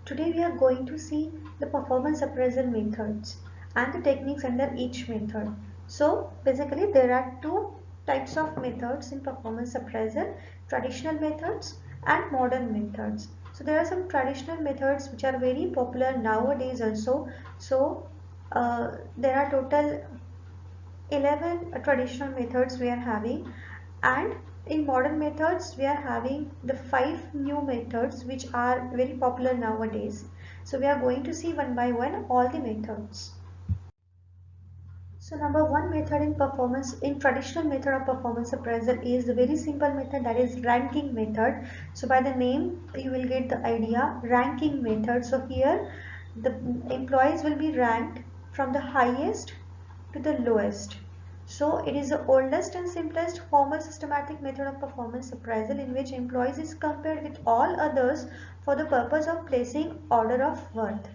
Today we are going to see the performance appraisal methods and the techniques under each method. So basically there are two types of methods in performance appraisal: traditional methods and modern methods. So there are some traditional methods which are very popular nowadays also. So there are total 11 traditional methods we are having, and in modern methods we are having the 5 new methods which are very popular nowadays. So we are going to see one by one all the methods. So number one method in traditional method of performance appraisal is the very simple method, that is ranking method. So by the name you will get the idea, ranking method. So here the employees will be ranked from the highest to the lowest. So it is the oldest and simplest formal systematic method of performance appraisal in which employees is compared with all others for the purpose of placing order of worth.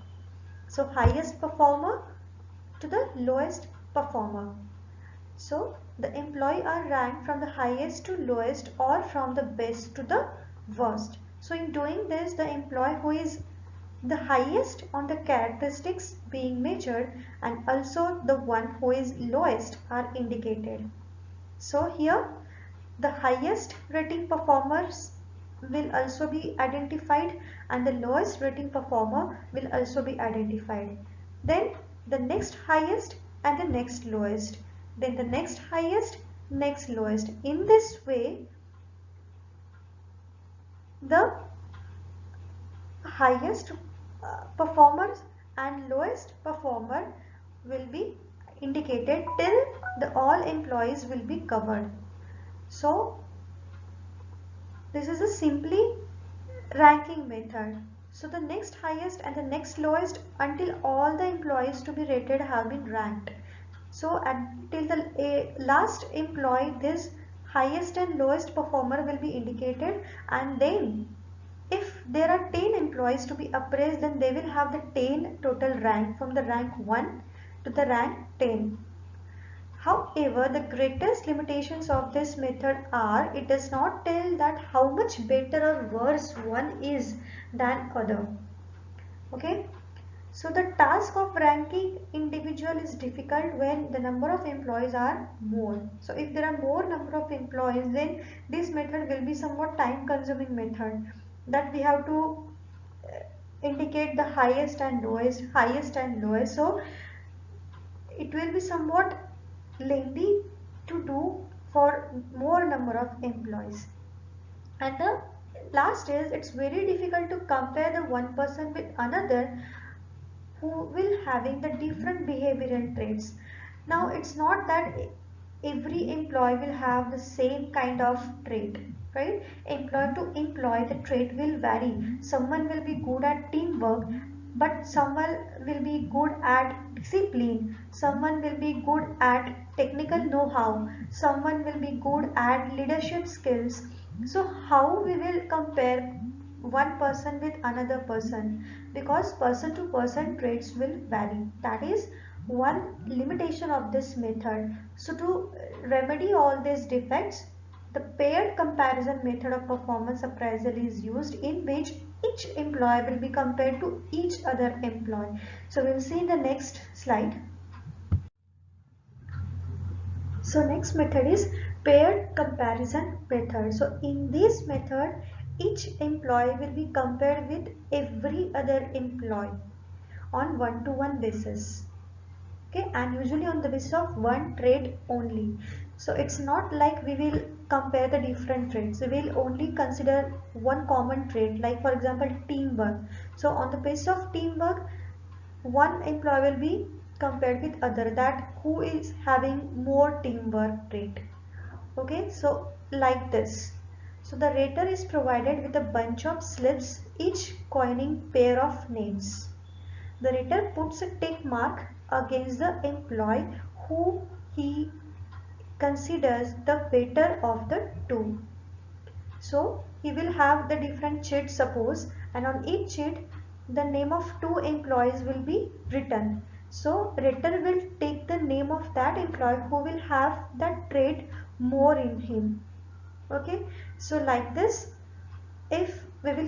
So highest performer to the lowest performer. So the employee are ranked from the highest to lowest or from the best to the worst. So in doing this, the employee who is the highest on the characteristics being measured and also the one who is lowest are indicated. So here the highest rating performers will also be identified and the lowest rating performer will also be identified. Then the next highest and the next lowest. Then the next highest, next lowest. In this way, the highest performers and lowest performer will be indicated till the all employees will be covered. So this is a simply ranking method. So the next highest and the next lowest until all the employees to be rated have been ranked. So until the last employee, this highest and lowest performer will be indicated, and then if there are 10 employees to be appraised, then they will have the 10 total rank from the rank 1 to the rank 10. However, the greatest limitations of this method are it does not tell that how much better or worse one is than other. Okay. So the task of ranking individual is difficult when the number of employees are more. So if there are more number of employees, then this method will be somewhat time consuming method, that we have to indicate the highest and lowest, highest and lowest. So it will be somewhat lengthy to do for more number of employees. And the last is it's very difficult to compare the one person with another who will having the different behavioral traits. Now it's not that every employee will have the same kind of trait, right? Employee to employee the trait will vary. Someone will be good at teamwork, but someone will be good at discipline, someone will be good at technical know-how, someone will be good at leadership skills. So how we will compare one person with another person, because person to person traits will vary. That is one limitation of this method. So to remedy all these defects, the paired comparison method of performance appraisal is used, in which each employee will be compared to each other employee. So we'll see in the next slide. So next method is paired comparison method. So in this method, each employee will be compared with every other employee on one-to-one basis. Okay, and usually on the basis of one trait only. So it's not like we will compare the different traits. We will only consider one common trait, like for example teamwork. So on the basis of teamwork, one employee will be compared with other, that who is having more teamwork trait. Okay, so like this. So the rater is provided with a bunch of slips, each coining pair of names. The rater puts a tick mark against the employee who he considers the better of the two. So he will have the different sheets, suppose, and on each sheet the name of two employees will be written. So rater will take the name of that employee who will have that trait more in him. Okay, so like this, if we will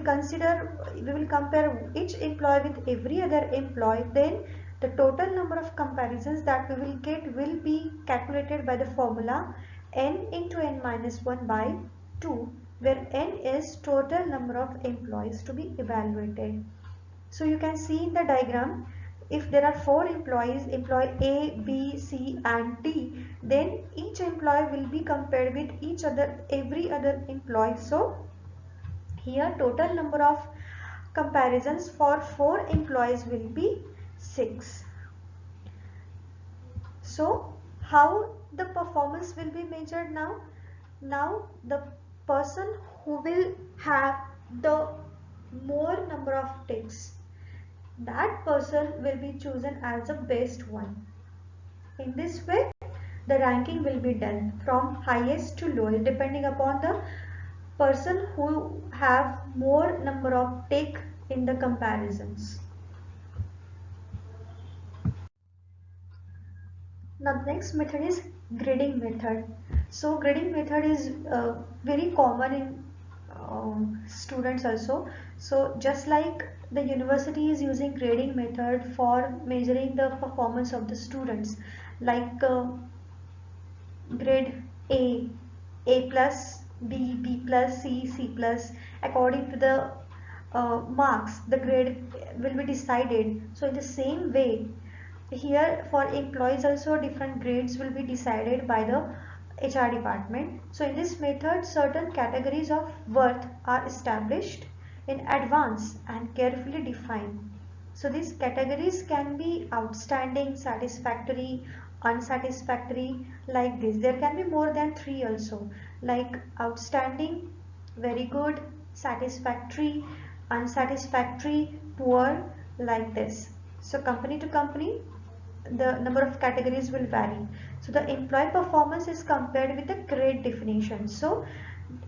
compare each employee with every other employee, then the total number of comparisons that we will get will be calculated by the formula n into n minus 1 by 2, where n is total number of employees to be evaluated. So you can see in the diagram, if there are 4 employees, employee A, B, C and D, then each employee will be compared with every other employee. So here total number of comparisons for 4 employees will be 6. So how the performance will be measured now? Now the person who will have the more number of ticks, that person will be chosen as the best one. In this way, the ranking will be done from highest to lowest depending upon the person who have more number of tick in the comparisons. Now the next method is grading method. So grading method is very common in students also. So just like the university is using grading method for measuring the performance of the students, like grade A plus, B plus, C plus, according to the marks the grade will be decided. So in the same way, here for employees also different grades will be decided by the HR department. So in this method, certain categories of worth are established in advance and carefully defined. So these categories can be outstanding, satisfactory, unsatisfactory, like this. There can be more than 3 also, like outstanding, very good, satisfactory, unsatisfactory, poor, like this. So company to company, the number of categories will vary. So the employee performance is compared with the grade definition. So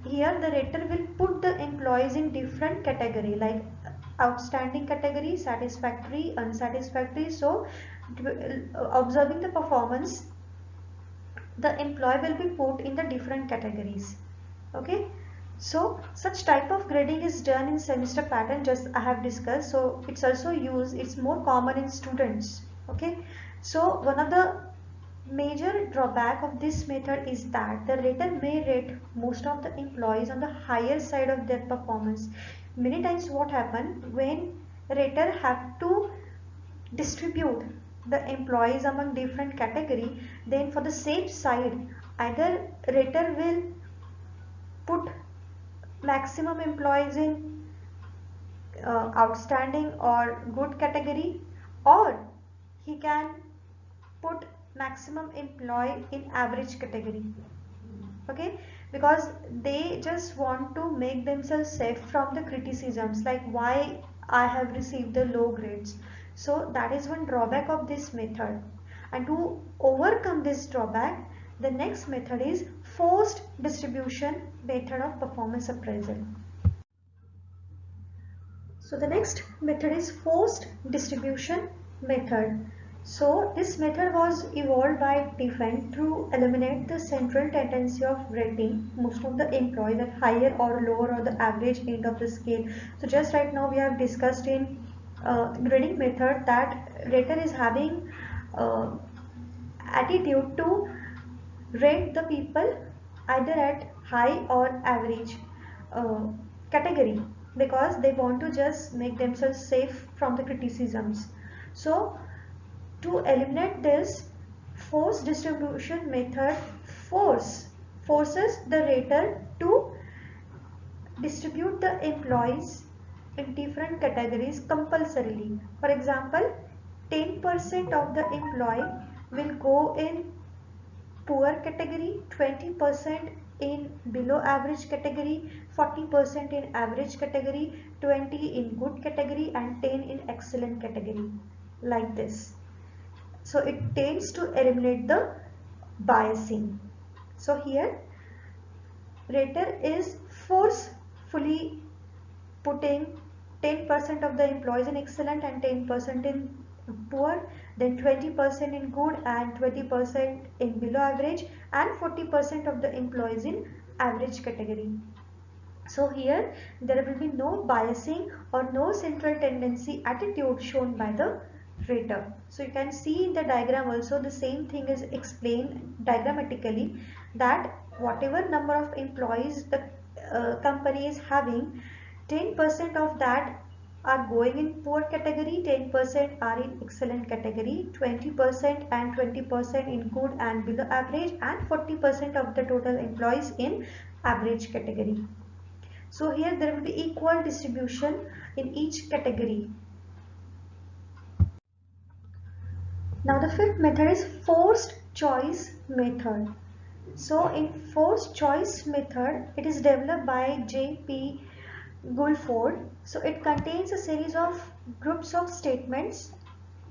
here the rater will put the employees in different category, like outstanding category, satisfactory, unsatisfactory. So observing the performance, the employee will be put in the different categories. Okay, so such type of grading is done in semester pattern, just I have discussed. So it's also used, it's more common in students. Okay, so one of the major drawback of this method is that the rater may rate most of the employees on the higher side of their performance. Many times what happen, when rater have to distribute the employees among different category, then for the safe side, either rater will put maximum employees in outstanding or good category, or he can put maximum employee in average category. Okay, because they just want to make themselves safe from the criticisms, like why I have received the low grades. So that is one drawback of this method, and to overcome this drawback, the next method is forced distribution method of performance appraisal. So the next method is forced distribution method. So this method was evolved by defense to eliminate the central tendency of rating most of the employees at higher or lower or the average end of the scale. So just right now we have discussed in grading method that rater is having attitude to rate the people either at high or average uh, category, because they want to just make themselves safe from the criticisms. So to eliminate this, force distribution method forces the rater to distribute the employees in different categories compulsorily. For example, 10% of the employee will go in poor category, 20% in below average category, 40% in average category, 20 in good category and 10 in excellent category, like this. So it tends to eliminate the biasing. So here rater is forcefully putting 10% of the employees in excellent and 10% in poor, then 20% in good and 20% in below average, and 40% of the employees in average category. So here there will be no biasing or no central tendency attitude shown by the rater. So you can see in the diagram also the same thing is explained diagrammatically, that whatever number of employees the company is having, 10% of that are going in poor category, 10% are in excellent category, 20% and 20% in good and below average, and 40% of the total employees in average category. So here there will be equal distribution in each category. Now the fifth method is forced choice method. So in forced choice method, it is developed by J.P. Gulford. So it contains a series of groups of statements,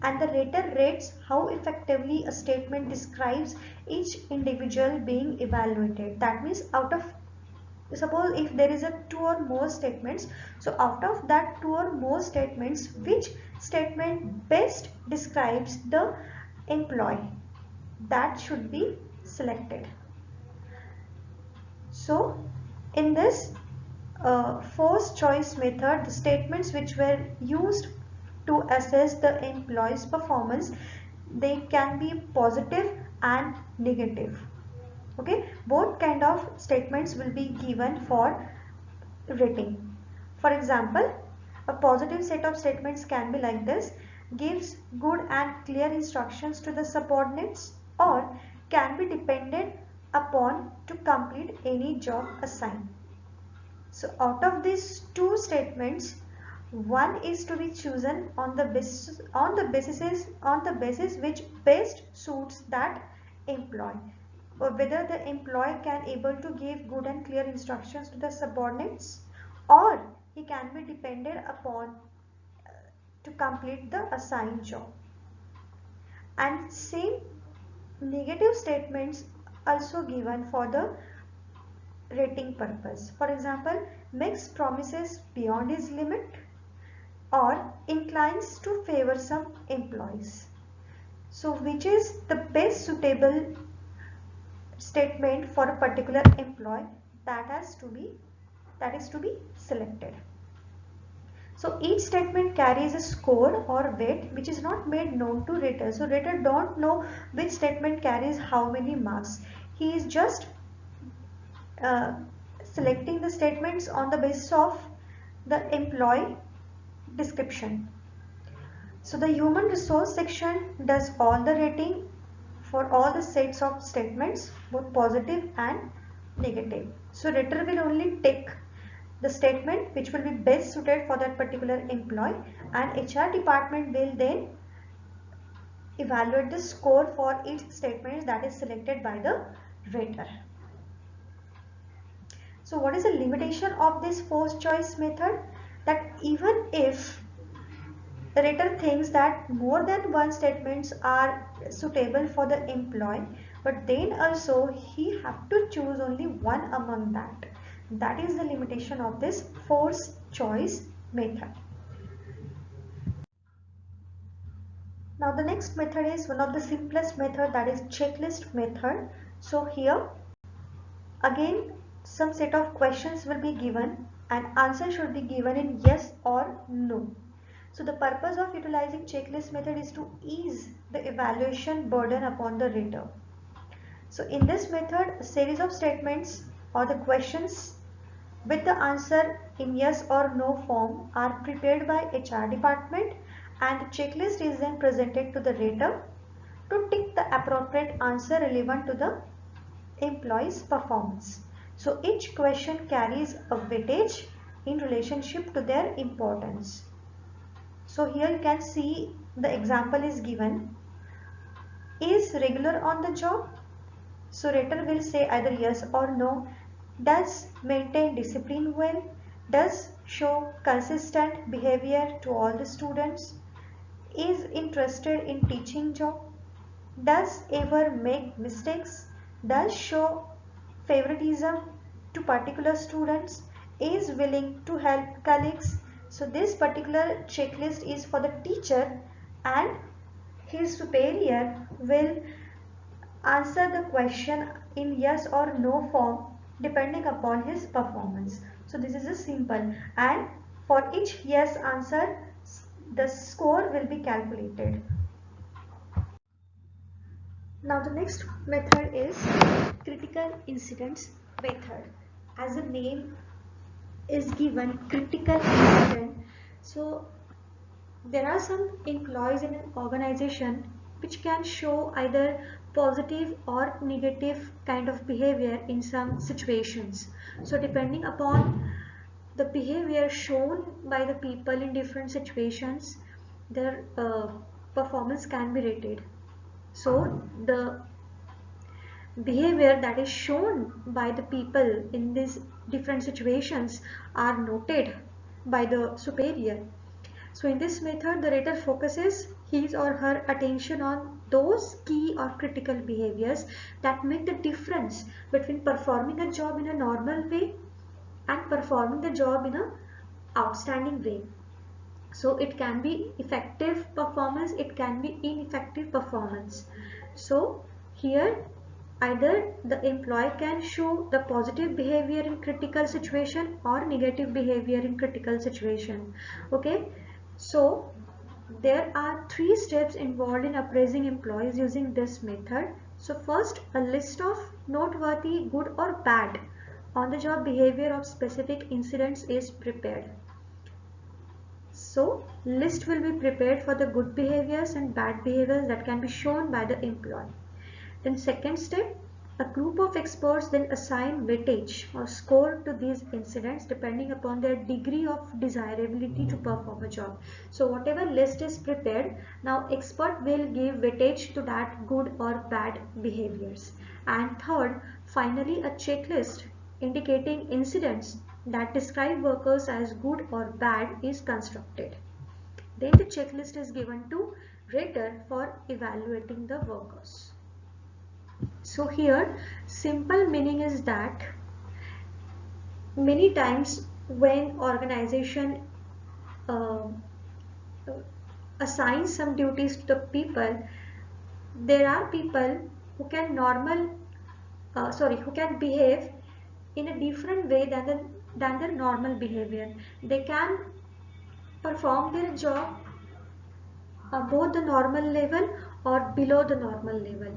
and the rater rates how effectively a statement describes each individual being evaluated. That means out of, suppose if there is a 2 or more statements, so out of that 2 or more statements, which statement best describes the employee, that should be selected. So in this forced choice method, the statements which were used to assess the employee's performance, they can be positive and negative. Okay, both kind of statements will be given for rating. For example, a positive set of statements can be like this: gives good and clear instructions to the subordinates, or can be depended upon to complete any job assigned. So out of these two statements, one is to be chosen on the basis which best suits that employee, or whether the employee can able to give good and clear instructions to the subordinates, or he can be depended upon to complete the assigned job. And same negative statements also given for the rating purpose. For example, makes promises beyond his limit, or inclines to favor some employees. So which is the best suitable statement for a particular employee, that is to be selected. So each statement carries a score or weight which is not made known to rater. So rater don't know which statement carries how many marks. He is just selecting the statements on the basis of the employee description. So the human resource section does all the rating for all the sets of statements, both positive and negative. So rater will only take the statement which will be best suited for that particular employee, and HR department will then evaluate the score for each statement that is selected by the rater. So what is the limitation of this forced choice method? That even if the rater thinks that more than one statements are suitable for the employee, but then also he have to choose only one among that. That is the limitation of this forced choice method. Now the next method is one of the simplest method, that is checklist method. So here again some set of questions will be given and answer should be given in yes or no. So the purpose of utilizing checklist method is to ease the evaluation burden upon the rater. So in this method, a series of statements or the questions with the answer in yes or no form are prepared by HR department, and the checklist is then presented to the rater to tick the appropriate answer relevant to the employee's performance. So each question carries a weightage in relationship to their importance. So here you can see the example is given. Is regular on the job? So rater will say either yes or no. Does maintain discipline well? Does show consistent behavior to all the students? Is interested in teaching job? Does ever make mistakes? Does show favoritism to particular students? Is willing to help colleagues? So this particular checklist is for the teacher, and his superior will answer the question in yes or no form depending upon his performance. So this is a simple, and for each yes answer the score will be calculated. Now the next method is critical incidents method. As the name is given, critical incident. So there are some employees in an organization which can show either positive or negative kind of behavior in some situations. So depending upon the behavior shown by the people in different situations, their performance can be rated. So the behavior that is shown by the people in these different situations are noted by the superior. So in this method, the rater focuses his or her attention on those key or critical behaviors that make the difference between performing a job in a normal way and performing the job in a outstanding way. So it can be effective performance, it can be ineffective performance. So here either the employee can show the positive behavior in critical situation or negative behavior in critical situation. Okay, so there are three steps involved in appraising employees using this method. So first, a list of noteworthy good or bad on the job behavior of specific incidents is prepared. So list will be prepared for the good behaviors and bad behaviors that can be shown by the employee. Then second step, a group of experts then assign weightage or score to these incidents depending upon their degree of desirability to perform a job. So whatever list is prepared, now expert will give weightage to that good or bad behaviors. And third, finally a checklist indicating incidents that describe workers as good or bad is constructed. Then the checklist is given to rater for evaluating the workers. So here simple meaning is that many times when organization uh, assigns some duties to the people, there are people who can who can behave in a different way than their normal behavior. They can perform their job above the normal level or below the normal level.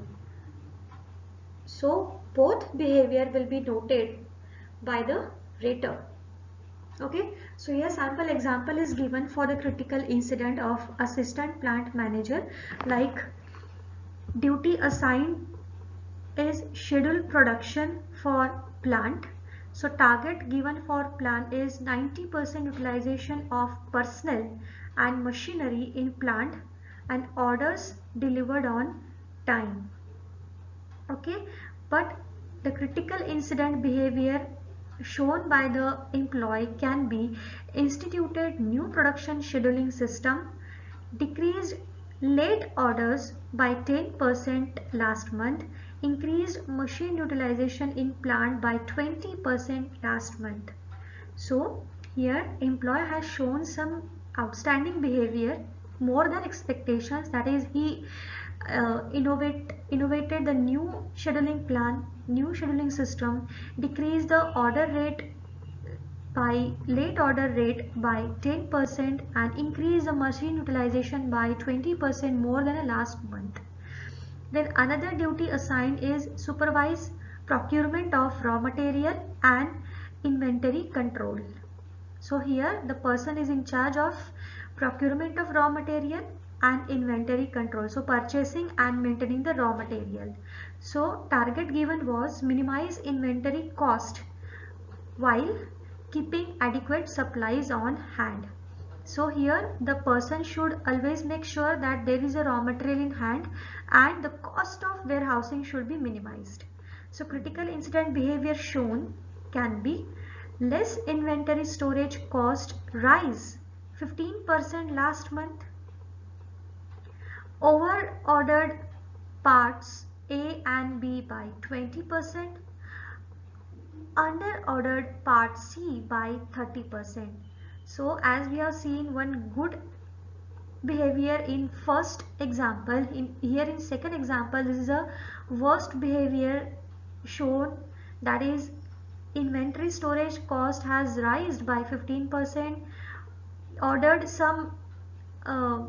So both behavior will be noted by the rater. Okay, so here sample example is given for the critical incident of assistant plant manager, like duty assigned is schedule production for plant. So target given for plant is 90% utilization of personnel and machinery in plant and orders delivered on time. Okay, but the critical incident behavior shown by the employee can be instituted new production scheduling system, decreased late orders by 10% last month, increased machine utilization in plant by 20% last month. So here employee has shown some outstanding behavior more than expectations, that is he innovated the new scheduling plan, new scheduling system, decreased the order rate by late order rate by 10% and increase the machine utilization by 20% more than last month. Then another duty assigned is supervise procurement of raw material and inventory control. So here the person is in charge of procurement of raw material and inventory control. So purchasing and maintaining the raw material. So target given was minimize inventory cost while keeping adequate supplies on hand. So here the person should always make sure that there is a raw material in hand and the cost of warehousing should be minimized. So critical incident behavior shown can be less inventory storage cost rise 15% last month, over ordered parts A and B by 20%, under ordered part C by 30%. So as we have seen one good behavior in first example, in second example this is a worst behavior shown, that is inventory storage cost has risen by 15%, ordered some uh,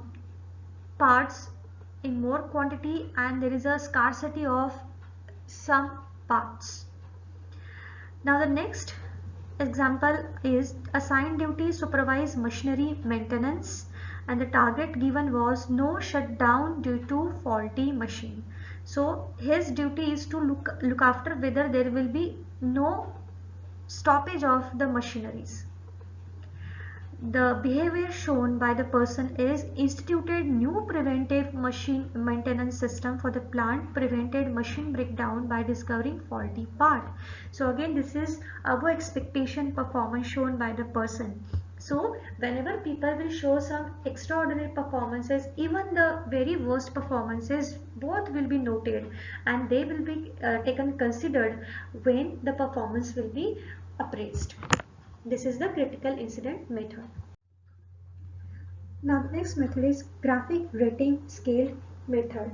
parts in more quantity, and there is a scarcity of some parts. Now the next example is assigned duty supervise machinery maintenance, and the target given was no shutdown due to faulty machine. So his duty is to look after whether there will be no stoppage of the machineries. The behavior shown by the person is instituted new preventive machine maintenance system for the plant, prevented machine breakdown by discovering faulty part. So again, this is our expectation performance shown by the person. So whenever people will show some extraordinary performances, even the very worst performances, both will be noted and they will be taken considered when the performance will be appraised. This is the critical incident method. Now the next method is graphic rating scale method.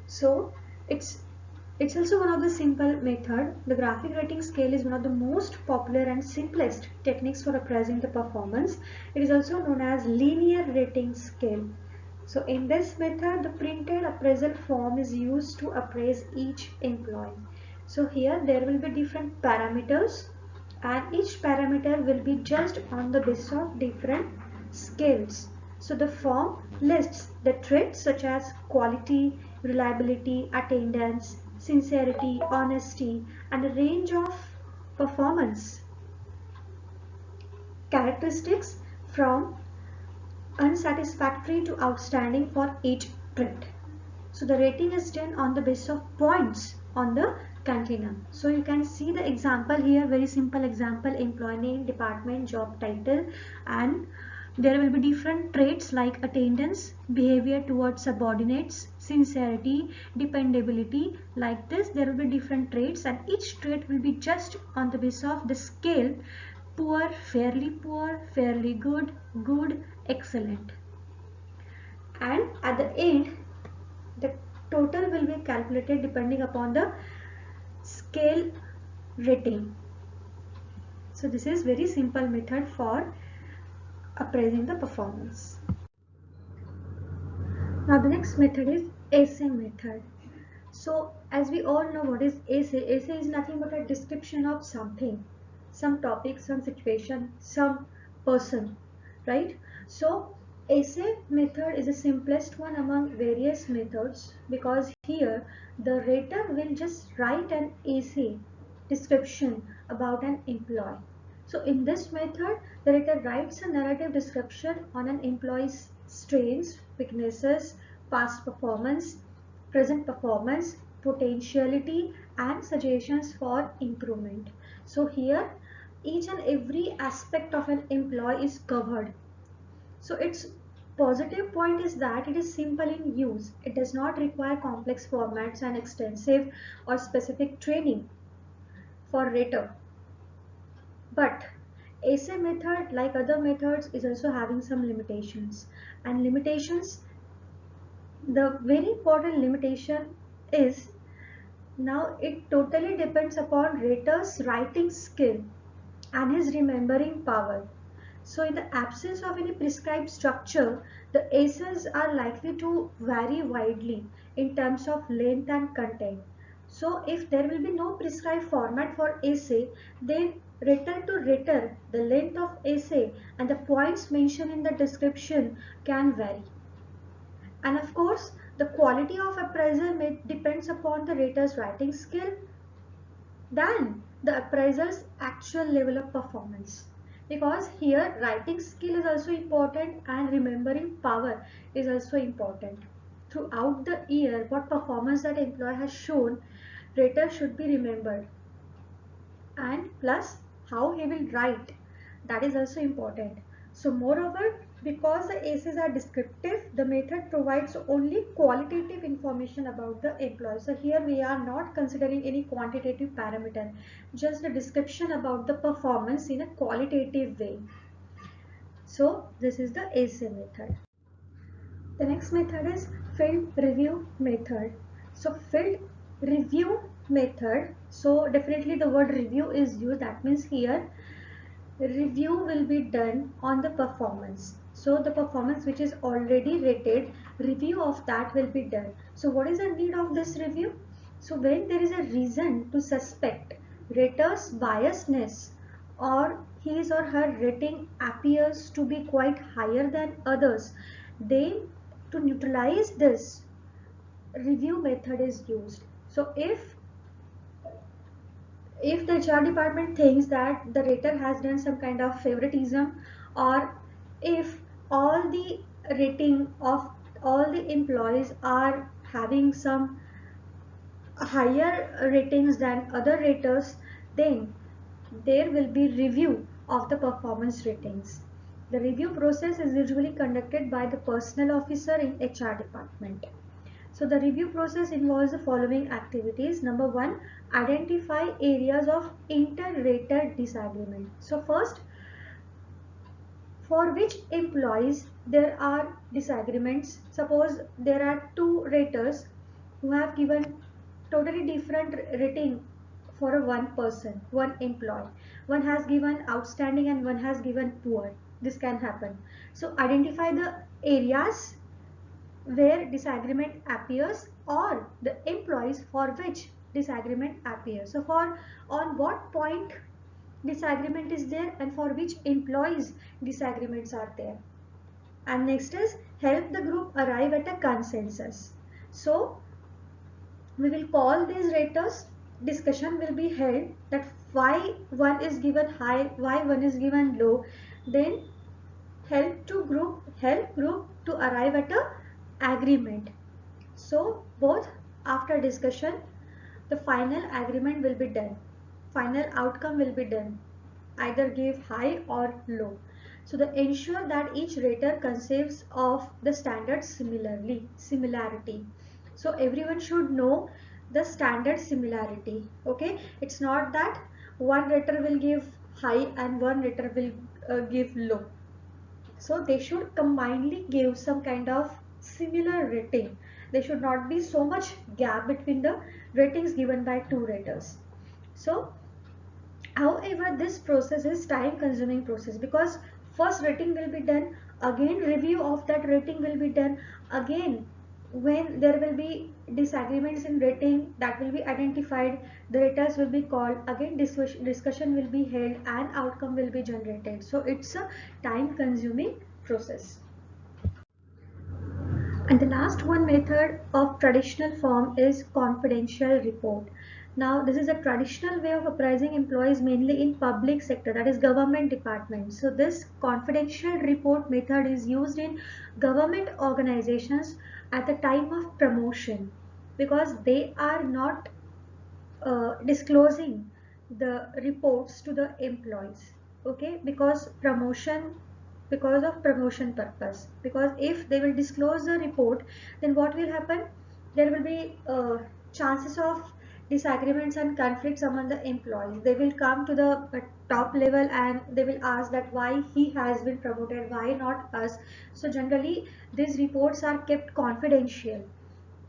So it's also one of the simple method. The graphic rating scale is one of the most popular and simplest techniques for appraising the performance. It is also known as linear rating scale. So in this method, the printed appraisal form is used to appraise each employee. So here there will be different parameters, and each parameter will be judged on the basis of different scales. So the form lists the traits such as quality, reliability, attendance, sincerity, honesty, and a range of performance characteristics from unsatisfactory to outstanding for each trait. So the rating is done on the basis of points on the continuum. So you can see the example here, very simple example: employee name, department, job title, and there will be different traits like attendance, behavior towards subordinates, sincerity, dependability. Like this, there will be different traits, and each trait will be judged on the basis of the scale: poor, fairly good, good, excellent. And at the end, the total will be calculated depending upon the scale rating. So this is very simple method for appraising the performance. Now the next method is essay method. So as we all know what is essay, essay is nothing but a description of something, some topic, some situation, some person, right? So essay method is the simplest one among various methods, because here the rater will just write an essay description about an employee. So in this method, the rater writes a narrative description on an employee's strengths, weaknesses, past performance, present performance, potentiality, and suggestions for improvement. So here each and every aspect of an employee is covered. So its positive point is that it is simple in use. It does not require complex formats and extensive or specific training for rater. But essay method, like other methods, is also having some limitations. And limitations, the very important limitation is, now it totally depends upon rater's writing skill and his remembering power. So in the absence of any prescribed structure, the essays are likely to vary widely in terms of length and content. So if there will be no prescribed format for essay, then rater to rater, the length of essay and the points mentioned in the description can vary. And of course, the quality of appraisal depends upon the rater's writing skill than the appraiser's actual level of performance. Because here writing skill is also important and remembering power is also important. Throughout the year, what performance that employee has shown, rater should be remembered, and plus how he will write, that is also important. So moreover, because the essays are descriptive, the method provides only qualitative information about the employee. So here we are not considering any quantitative parameter, just the description about the performance in a qualitative way. So this is the essay method. The next method is field review method. So field review method, so definitely the word review is used. That means here review will be done on the performance. So the performance which is already rated, review of that will be done. So what is the need of this review? So when there is a reason to suspect rater's biasness, or his or her rating appears to be quite higher than others, then to neutralize this, review method is used. So if the HR department thinks that the rater has done some kind of favoritism, or if all the rating of all the employees are having some higher ratings than other raters, then there will be review of the performance ratings. The review process is usually conducted by the personnel officer in HR department. So the review process involves the following activities. Number one, identify areas of inter-rater disagreement. So first, for which employees there are disagreements. Suppose there are two raters who have given totally different rating for a one person, one employee. One has given outstanding and one has given poor. This can happen. So identify the areas where disagreement appears, or the employees for which disagreement appears. So for on what point disagreement is there and for which employees disagreements are there. And next is help the group arrive at a consensus. So we will call these raters, discussion will be held that why one is given high, why one is given low, then help group to arrive at a agreement. So both after discussion, the final agreement will be done. Final outcome will be done. Either give high or low. So they ensure that each rater conceives of the standard similarity. So everyone should know the standard similarity. Okay, it's not that one rater will give high and one rater will give low. So they should combinedly give some kind of similar rating. There should not be so much gap between the ratings given by two raters. So however, this process is time consuming process, because first rating will be done, again review of that rating will be done, again when there will be disagreements in rating, that will be identified, the raters will be called, again discussion will be held and outcome will be generated. So it's a time consuming process. And the last one method of traditional form is confidential report. Now, this is a traditional way of appraising employees mainly in public sector, that is government departments. So this confidential report method is used in government organizations at the time of promotion, because they are not disclosing the reports to the employees. Okay, because of promotion purpose, because if they will disclose the report, then what will happen, there will be chances of disagreements and conflicts among the employees. They will come to the top level and they will ask that why he has been promoted, why not us. So generally these reports are kept confidential.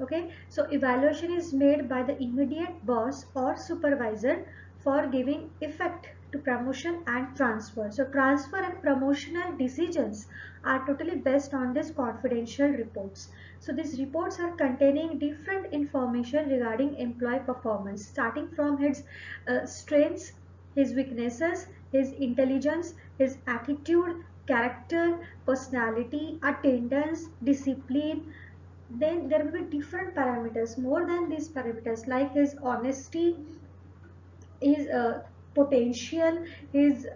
Okay, so evaluation is made by the immediate boss or supervisor for giving effect to promotion and transfer. So transfer and promotional decisions are totally based on these confidential reports. So these reports are containing different information regarding employee performance, starting from his strengths, his weaknesses, his intelligence, his attitude, character, personality, attendance, discipline. Then there will be different parameters, more than these parameters, like his honesty, his potential, his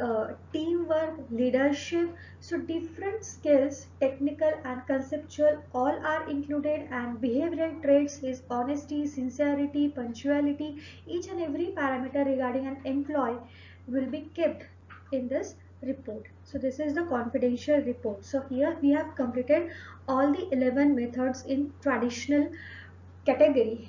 teamwork, leadership. So different skills, technical and conceptual, all are included, and behavioral traits, his honesty, sincerity, punctuality, each and every parameter regarding an employee will be kept in this report. So this is the confidential report. So here we have completed all the 11 methods in traditional category.